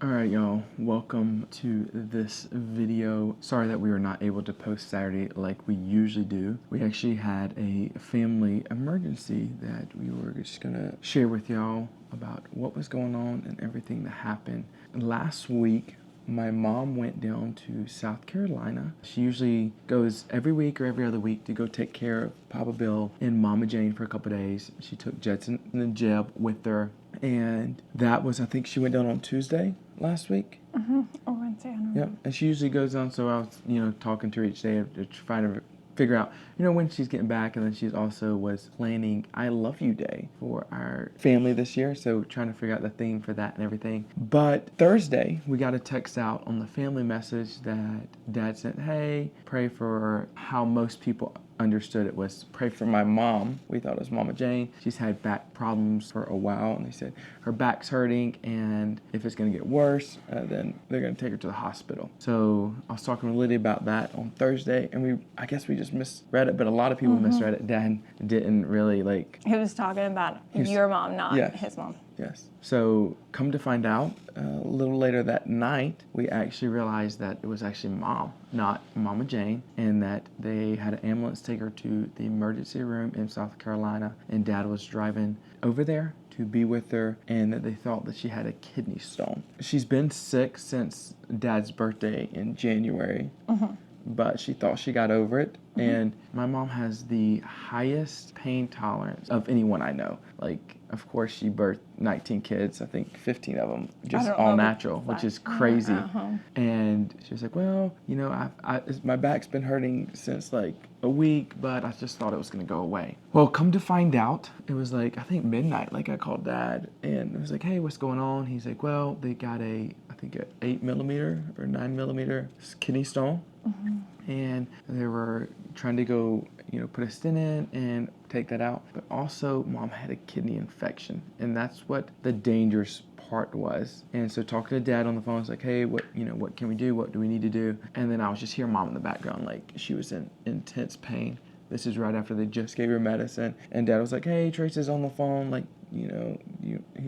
Alright y'all, welcome to this video. Sorry that we were not able to post Saturday like we usually do. We actually had a family emergency that we were just gonna share with y'all about what was going on and everything that happened. Last week, my mom went down to South Carolina. She usually goes every week or every other week to go take care of Papa Bill and Mama Jane for a couple days. She took Jetson and Jeb with her. And that was, I think she went down on Tuesday last week. Or Wednesday, I don't know. Yep. And she usually goes on, so I was, talking to her each day to try to figure out, when she's getting back. And then she's also was planning I Love You Day for our family this year. So trying to figure out the theme for that and everything. But Thursday, we got a text out on the family message that Dad sent, hey, pray for how most people understood it was pray for my mom. We thought it was Mama Jane. She's had back problems for a while, and they said her back's hurting, and if it's going to get worse, then they're going to take her to the hospital. So I was talking to Lydia about that on Thursday, and I guess we just misread it, but a lot of people misread it. Dad didn't really He was talking about your mom, not his mom. Yes. So come to find out, a little later that night, we actually realized that it was actually Mom, not Mama Jane, and that they had an ambulance take her to the emergency room in South Carolina, and Dad was driving over there to be with her, and that they thought that she had a kidney stone. She's been sick since Dad's birthday in January. But she thought she got over it. And my mom has the highest pain tolerance of anyone I know. Like, of course, she birthed 19 kids, I think 15 of them, just all natural, which is crazy. And she was like, well, my back's been hurting since like a week, but I just thought it was going to go away. Well, come to find out, it was like, I think midnight, like I called Dad, and it was like, hey, what's going on? He's like, well, they got I think an 8mm or 9mm kidney stone. And they were trying to go, put a stent in and take that out. But also, Mom had a kidney infection, and that's what the dangerous part was. And so talking to Dad on the phone, I was like, hey, what can we do? What do we need to do? And then I was just hearing Mom in the background, like she was in intense pain. This is right after they just gave her medicine. And Dad was like, hey, Trace is on the phone. Like, he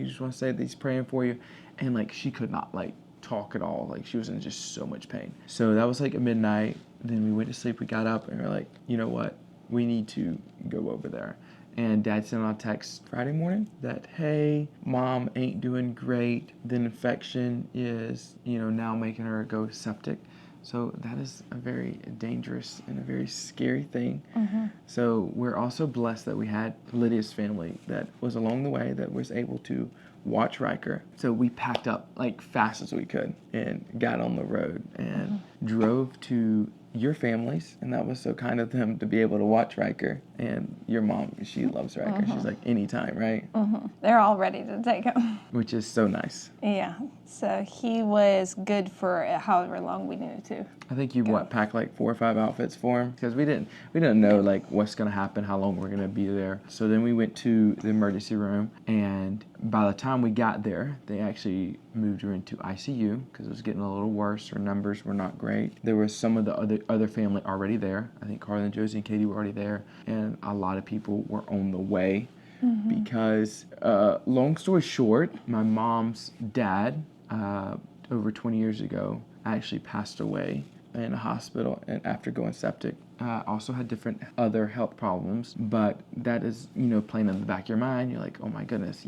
just wants to say that he's praying for you. And like, she could not talk at all. Like, she was in just so much pain. So that was like at midnight. Then we went to sleep. We got up and we were like, you know what? We need to go over there. And Dad sent out a text Friday morning that, hey, Mom ain't doing great. The infection is, now making her go septic. So that is a very dangerous and a very scary thing. So we're also blessed that we had Lydia's family that was along the way that was able to watch Riker. So we packed up like fast as we could and got on the road and drove to your families, and that was so kind of them to be able to watch Riker. And your mom, she loves Riker. She's like, anytime, right? They're all ready to take him. Which is so nice. Yeah. So he was good for however long we needed to. I think you packed like 4 or 5 outfits for him because we didn't know like what's gonna happen, how long we're gonna be there. So then we went to the emergency room, and by the time we got there, they actually moved her into ICU because it was getting a little worse. Her numbers were not great. There was some of the other family already there. I think Carla and Josie and Katie were already there, and a lot of people were on the way because, long story short, my mom's dad, over 20 years ago, actually passed away in a hospital and after going septic. Also had different other health problems, but that is, playing in the back of your mind. You're like, oh my goodness,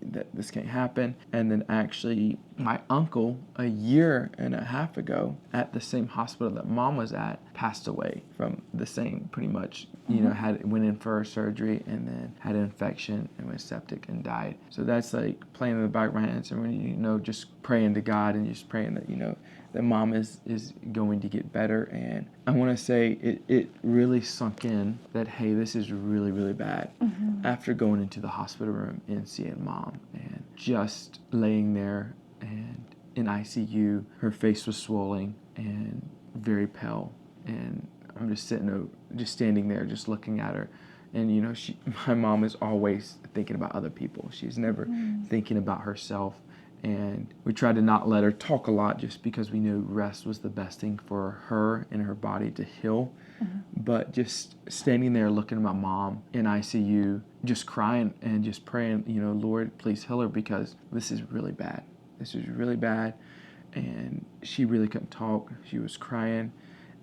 that this can't happen. And then actually my uncle a year and a half ago at the same hospital that Mom was at passed away from the same pretty much, went in for surgery and then had an infection and went septic and died. So that's like playing in the back of my hands, and when just praying to God and just praying that, that Mom is going to get better. And I want to say it really sunk in that, hey, this is really, really bad after going into the hospital room and seeing Mom and just laying there and in ICU. Her face was swollen and very pale. And I'm just standing there, just looking at her. And, my mom is always thinking about other people. She's never thinking about herself. And we tried to not let her talk a lot just because we knew rest was the best thing for her and her body to heal. But just standing there looking at my mom in ICU, just crying and just praying, Lord, please heal her because this is really bad. This was really bad. And she really couldn't talk. She was crying.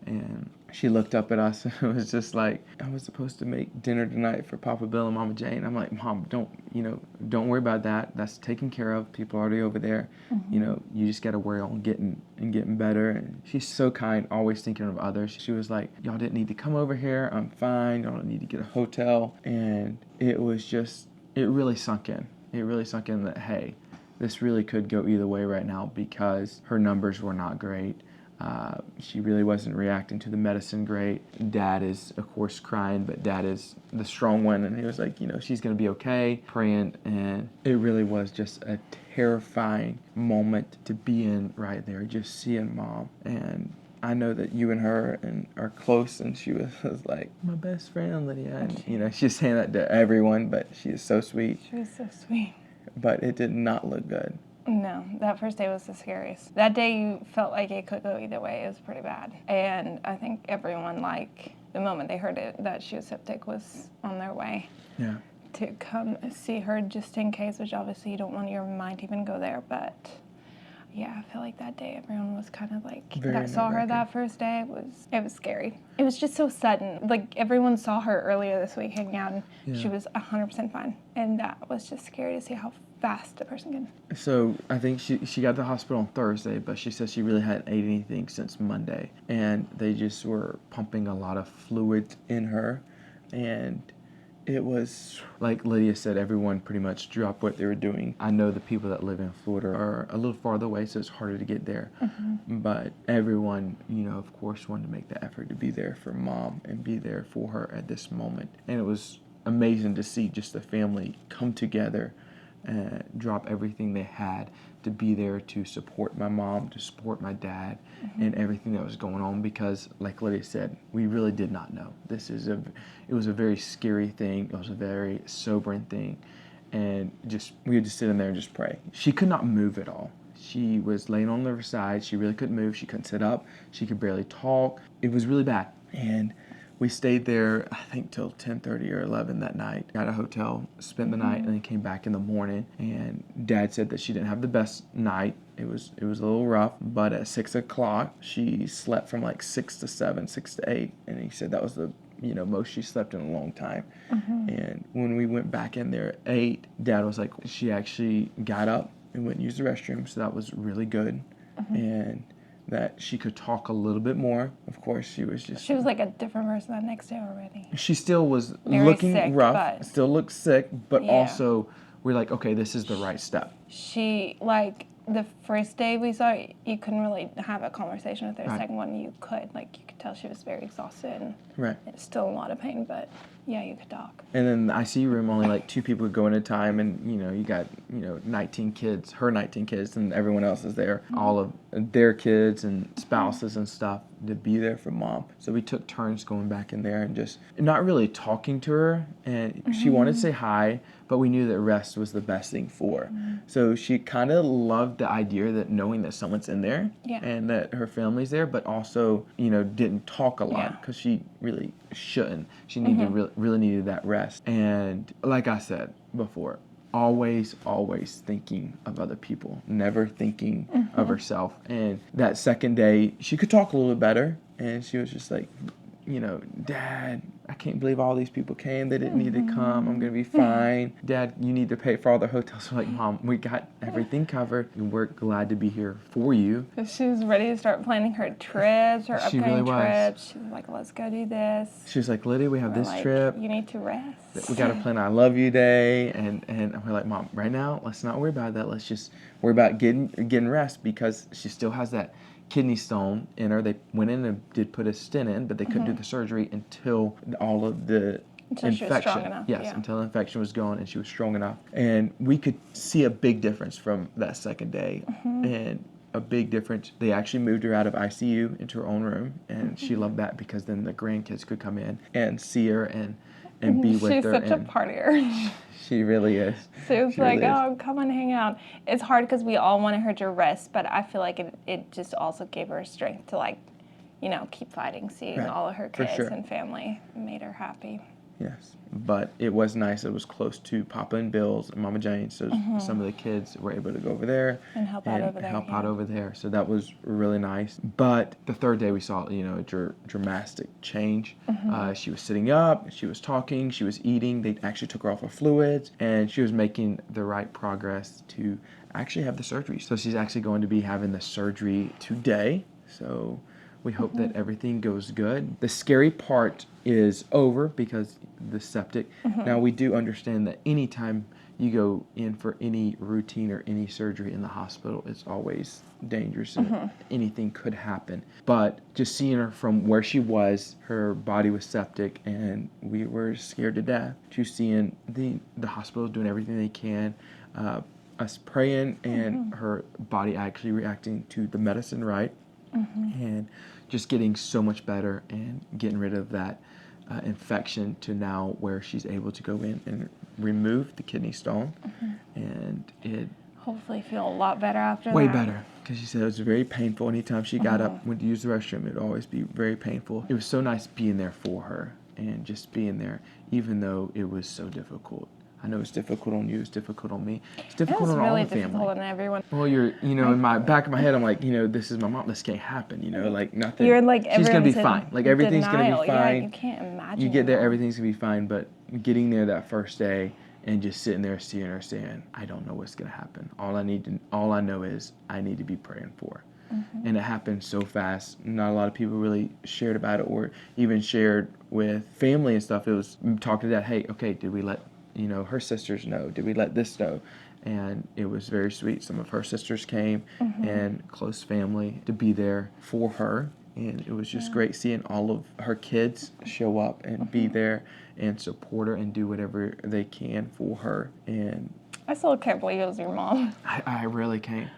And she looked up at us and was just like, I was supposed to make dinner tonight for Papa Bill and Mama Jane. I'm like, Mom, don't worry about that. That's taken care of. People are already over there. You just got to worry on getting better. And she's so kind, always thinking of others. She was like, y'all didn't need to come over here. I'm fine. Y'all don't need to get a hotel. And it really sunk in. It really sunk in that, hey, this really could go either way right now because her numbers were not great. She really wasn't reacting to the medicine great. Dad is, of course, crying, but Dad is the strong one, and he was like, she's going to be okay, praying, and it really was just a terrifying moment to be in right there, just seeing Mom. And I know that you and her are close, and she was like, my best friend, Lydia. And, she's saying that to everyone, but she is so sweet. She was so sweet. But it did not look good. No, that first day was the scariest. That day you felt like it could go either way. It was pretty bad. And I think everyone, the moment they heard that she was septic, was on their way to come see her just in case, which obviously you don't want your mind to even go there. But yeah, I feel like that day everyone was kind of like, that saw her that first day, it was scary. It was just so sudden. Like everyone saw her earlier this week hanging out and she was 100% fine. And that was just scary to see how fast a person can. So I think she got to the hospital on Thursday, but she said she really hadn't ate anything since Monday. And they just were pumping a lot of fluid in her. And it was, like Lydia said, everyone pretty much dropped what they were doing. I know the people that live in Florida are a little farther away, so it's harder to get there. But everyone, of course, wanted to make the effort to be there for Mom and be there for her at this moment. And it was amazing to see just the family come together and drop everything they had to be there to support my mom, to support my dad, and everything that was going on because, like Lydia said, we really did not know. It was a very scary thing. It was a very sobering thing. And we would just sit in there and just pray. She could not move at all. She was laying on her side. She really couldn't move. She couldn't sit up. She could barely talk. It was really bad. And we stayed there, I think, till 10:30 or 11 that night. Got a hotel, spent the night, and then came back in the morning. And Dad said that she didn't have the best night. It was a little rough, but at 6 o'clock, she slept from like 6 to 7, 6 to 8. And he said that was the most she slept in a long time. And when we went back in there at 8, Dad was like, she actually got up and went and used the restroom, so that was really good. And that she could talk a little bit more. Of course, she was like a different person that next day already. She still was Very looking sick, rough, still looked sick, but Yeah. also we're like, okay, this is the right step. She, the first day we saw her, you couldn't really have a conversation with her. The second one, you could. You could tell she was very exhausted and still in a lot of pain, but yeah, you could talk. And then the ICU room, only 2 people could go at a time, and you got 19 kids, her 19 kids, and everyone else is there, all of their kids and spouses and stuff to be there for Mom. So we took turns going back in there and just not really talking to her, and she wanted to say hi, but we knew that rest was the best thing for her. So she kind of loved the idea that knowing that someone's in there and that her family's there, but also didn't talk a lot because she really shouldn't. She needed really needed that rest. And like I said before, always thinking of other people, never thinking of herself. And that second day, she could talk a little bit better, and she was just like, Dad, I can't believe all these people came. They didn't need to come. I'm going to be fine. Dad, you need to pay for all the hotels. We're like, Mom, we got everything covered. We're glad to be here for you. She was ready to start planning her trips, her She upcoming really was. trips. She was like, let's go do this. She was like, Lydia, we have this trip. You need to rest. We got to plan I love you day. And we're like, Mom, right now, let's not worry about that. Let's just worry about getting rest because she still has that kidney stone in her. They went in and did put a stent in, but they couldn't do the surgery until all of the until infection. She was strong enough. Yes, until the infection was gone and she was strong enough. And we could see a big difference from that second day. And a big difference. They actually moved her out of ICU into her own room, and she loved that because then the grandkids could come in and see her and be with her. She's such a partier. She really is. So it was like, oh, come and hang out. It's hard because we all wanted her to rest, but I feel like it just also gave her strength to keep fighting. Seeing all of her kids and family made her happy. Yes. But it was nice. It was close to Papa and Bill's and Mama Jane's, so some of the kids were able to go over there and help out over there. So that was really nice. But the third day we saw, a dramatic change. She was sitting up, she was talking, she was eating. They actually took her off of fluids, and she was making the right progress to actually have the surgery. So she's actually going to be having the surgery today. So we hope that everything goes good. The scary part is over because the septic. Now, we do understand that anytime you go in for any routine or any surgery in the hospital, it's always dangerous and anything could happen. But just seeing her from where she was, her body was septic, and we were scared to death. To seeing the hospital doing everything they can, us praying, and her body actually reacting to the medicine right. And just getting so much better and getting rid of that infection to now where she's able to go in and remove the kidney stone. And it hopefully feel a lot better after way that. Better, because she said it was very painful. Anytime she got up, went to use the restroom, it would always be very painful. It was so nice being there for her and just being there, even though it was so difficult. I know it's difficult on you, it's difficult on me, it's difficult on all the family. It's really difficult on everyone. Well, you're, in my back of my head, I'm like, this is my mom, this can't happen, like nothing. You're like, she's going to be fine. Like, everything's going to be fine. Yeah, you can't imagine. You get there, everything's going to be fine, but getting there that first day and just sitting there seeing her saying, I don't know what's going to happen. All I know is I need to be praying for her. And it happened so fast. Not a lot of people really shared about it or even shared with family and stuff. It was talking to that, hey, okay, did we let her sisters know? Did we let this know? And it was very sweet. Some of her sisters came and close family to be there for her. And it was just great seeing all of her kids show up and be there and support her and do whatever they can for her. And I still can't believe it was your mom. I really can't.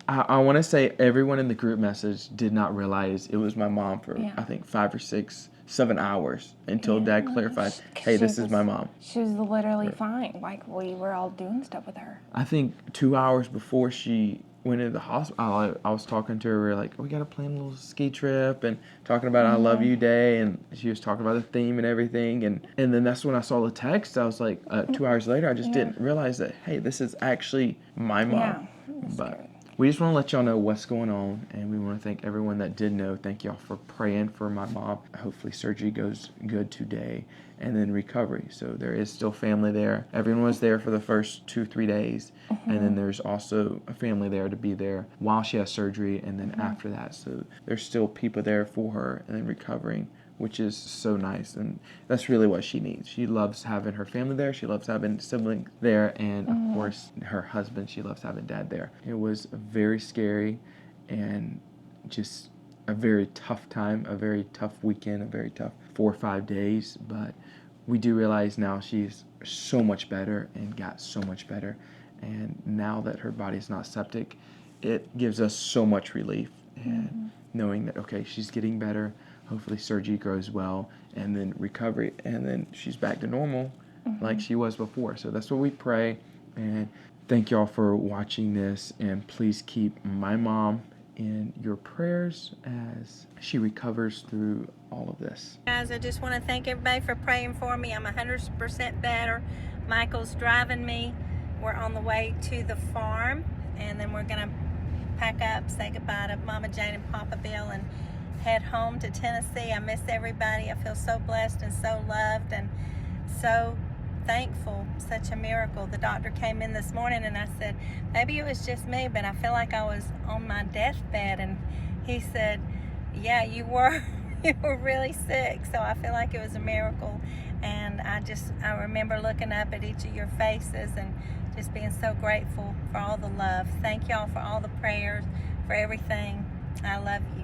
I want to say everyone in the group message did not realize it was my mom for, I think, 5 or 6, 7 hours until Dad clarified, hey, this is my mom. She was literally fine. Like, we were all doing stuff with her. I think 2 hours before she went into the hospital, I was talking to her. We were like, we got to plan a little ski trip and talking about I Love You Day. And she was talking about the theme and everything. And then that's when I saw the text. I was like, 2 hours later, I just didn't realize that, hey, this is actually my mom. Yeah, but we just want to let y'all know what's going on, and we want to thank everyone that did know. Thank y'all for praying for my mom. Hopefully surgery goes good today, and then recovery. So there is still family there. Everyone was there for the first 2-3 days, and then there's also a family there to be there while she has surgery, and then after that. So there's still people there for her and then recovering, which is so nice, and that's really what she needs. She loves having her family there. She loves having siblings there, and of course, her husband. She loves having Dad there. It was very scary, and just a very tough time, a very tough weekend, a very tough 4 or 5 days. But we do realize now she's so much better and got so much better, and now that her body's not septic, it gives us so much relief, and knowing that okay, she's getting better. Hopefully surgery goes well, and then recovery, and then she's back to normal like she was before. So that's what we pray, and thank y'all for watching this, and please keep my mom in your prayers as she recovers through all of this. Guys, I just want to thank everybody for praying for me. I'm 100% better. Michael's driving me. We're on the way to the farm, and then we're going to pack up, say goodbye to Mama Jane and Papa Bill, and head home to Tennessee. I miss everybody. I feel so blessed and so loved and so thankful. Such a miracle. The doctor came in this morning and I said, maybe it was just me, but I feel like I was on my deathbed. And he said, yeah, you were. You were really sick. So I feel like it was a miracle. And I remember looking up at each of your faces and just being so grateful for all the love. Thank y'all for all the prayers, for everything. I love you.